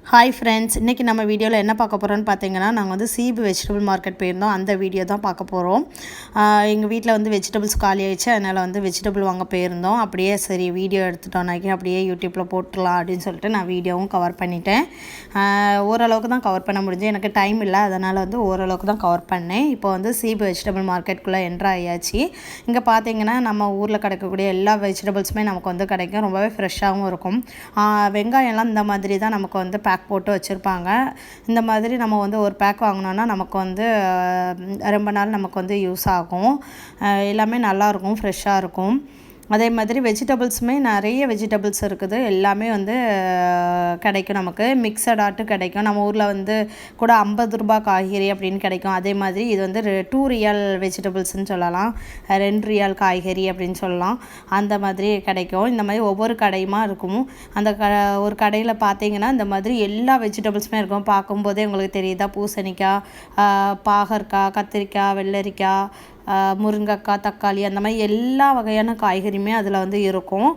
Hi friends, இன்றைக்கி நம்ம வீடியோவில் என்ன பார்க்க போகிறோன்னு பார்த்தீங்கன்னா, நாங்கள் வந்து சீபு வெஜிடபிள் மார்க்கெட் போயிருந்தோம். அந்த வீடியோ தான் பார்க்க போகிறோம். எங்கள் வீட்டில் வந்து வெஜிடபிள்ஸ் காலி ஆயிடுச்சு, அதனால் வந்து வெஜிடபிள் வாங்க போயிருந்தோம். அப்படியே சரி வீடியோ எடுத்துட்டோம்னாக்கி அப்படியே யூடியூப்பில் போட்டுடலாம் அப்படின்னு சொல்லிட்டு நான் வீடியோவும் கவர் பண்ணிட்டேன். ஓரளவுக்கு தான் கவர் பண்ண முடிஞ்சு, எனக்கு டைம் இல்லை, அதனால் வந்து ஓரளவுக்கு தான் கவர் பண்ணேன். இப்போ வந்து சீபு வெஜிடபிள் மார்க்கெட்டுக்குள்ளே என்ட்ரு ஆயாச்சு. இங்கே பார்த்தீங்கன்னா நம்ம ஊரில் கிடைக்கக்கூடிய எல்லா வெஜிடபிள்ஸுமே நமக்கு வந்து கிடைக்கும். ரொம்பவே ஃப்ரெஷ்ஷாகவும் இருக்கும். வெங்காயம்லாம் இந்த மாதிரி தான் நமக்கு வந்து பேக் போட்டு வச்சுருப்பாங்க. இந்த மாதிரி நம்ம வந்து ஒரு பேக் வாங்கினோன்னா நமக்கு வந்து ரொம்ப நாள் நமக்கு வந்து யூஸ் ஆகும். எல்லாமே நல்லாயிருக்கும், ஃப்ரெஷ்ஷாக இருக்கும். அதே மாதிரி வெஜிடபிள்ஸுமே நிறைய வெஜிடபிள்ஸ் இருக்குது. எல்லாமே வந்து கிடைக்கும், நமக்கு மிக்சடாட்டு கிடைக்கும். நம்ம ஊரில் வந்து கூட 50 ரூபா காய்கறி அப்படின்னு கிடைக்கும். அதே மாதிரி இது வந்து 2 ரியால் வெஜிடபிள்ஸ்ன்னு சொல்லலாம், 2 ரியால் காய்கறி அப்படின்னு சொல்லலாம். அந்த மாதிரி கிடைக்கும். இந்த மாதிரி ஒவ்வொரு கடையுமா இருக்கும். அந்த ஒரு கடையில் பார்த்தீங்கன்னா இந்த மாதிரி எல்லா வெஜிடபிள்ஸுமே இருக்கும். பார்க்கும்போதே உங்களுக்கு தெரியுதா, பூசணிக்காய், பாகற்காய், கத்திரிக்காய், வெள்ளரிக்காய், முருங்கைக்காய், தக்காளி, அந்த மாதிரி எல்லா வகையான காய்கறியுமே அதில் வந்து இருக்கும்.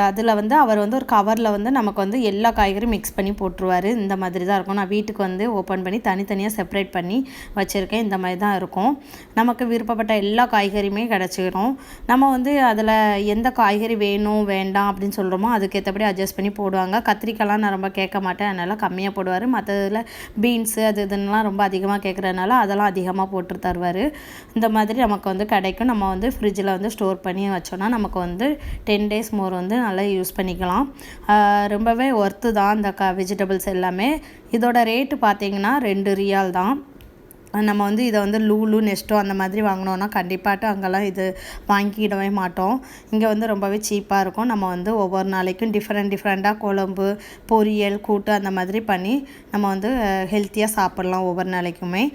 அதில் வந்து அவர் வந்து ஒரு கவரில் வந்து நமக்கு வந்து எல்லா காய்கறியும் மிக்ஸ் பண்ணி போட்டுருவார். இந்த மாதிரி தான் இருக்கும். நான் வீட்டுக்கு வந்து ஓப்பன் பண்ணி தனித்தனியாக செப்பரேட் பண்ணி வச்சுருக்கேன். இந்த மாதிரி தான் இருக்கும். நமக்கு விருப்பப்பட்ட எல்லா காய்கறியுமே கிடச்சிடும். நம்ம வந்து அதில் எந்த காய்கறி வேணும் வேண்டாம் அப்படின்னு சொல்கிறோமோ அதுக்கேற்றபடி அட்ஜஸ்ட் பண்ணி போடுவாங்க. கத்திரிக்காய்லாம் நான் ரொம்ப கேட்க மாட்டேன், அதனால் கம்மியாக போடுவார். மற்றதில் பீன்ஸு அது இதுன்னெலாம் ரொம்ப அதிகமாக கேட்குறதுனால அதெல்லாம் அதிகமாக போட்டு தருவார். இந்த மாதிரி நமக்கு வந்து கிடைக்கும். நம்ம வந்து ஃப்ரிட்ஜில் வந்து ஸ்டோர் பண்ணி வச்சோன்னா நமக்கு வந்து 10 days மோர் வந்து நல்லா யூஸ் பண்ணிக்கலாம். ரொம்பவே ஒர்த்து தான் இந்த வெஜிடபிள்ஸ் எல்லாமே. இதோட ரேட்டு பார்த்திங்கன்னா 2 ரியால் தான். நம்ம வந்து இதை வந்து லூலு, நெஸ்டோ அந்த மாதிரி வாங்கினோன்னா கண்டிப்பாட்டு அங்கெல்லாம் இது வாங்கிக்கிடவே மாட்டோம். இங்கே வந்து ரொம்பவே சீப்பாக இருக்கும். நம்ம வந்து ஒவ்வொரு நாளைக்கும் டிஃப்ரெண்ட்டாக குழம்பு, பொரியல், கூட்டு அந்த மாதிரி பண்ணி நம்ம வந்து ஹெல்த்தியாக சாப்பிட்லாம் ஒவ்வொரு நாளைக்குமே.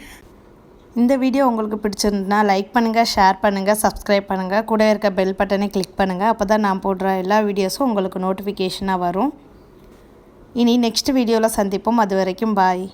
இந்த வீடியோ உங்களுக்கு பிடிச்சிருந்துன்னா லைக் பண்ணுங்கள், ஷேர் பண்ணுங்கள், சப்ஸ்கிரைப் பண்ணுங்கள். கூட இருக்க பெல் பட்டனை கிளிக் பண்ணுங்கள். அப்போ தான் நான் போடுற எல்லா வீடியோஸும் உங்களுக்கு நோட்டிஃபிகேஷனாக வரும். இனி நெக்ஸ்ட் வீடியோவில் சந்திப்போம். அது வரைக்கும் பாய்.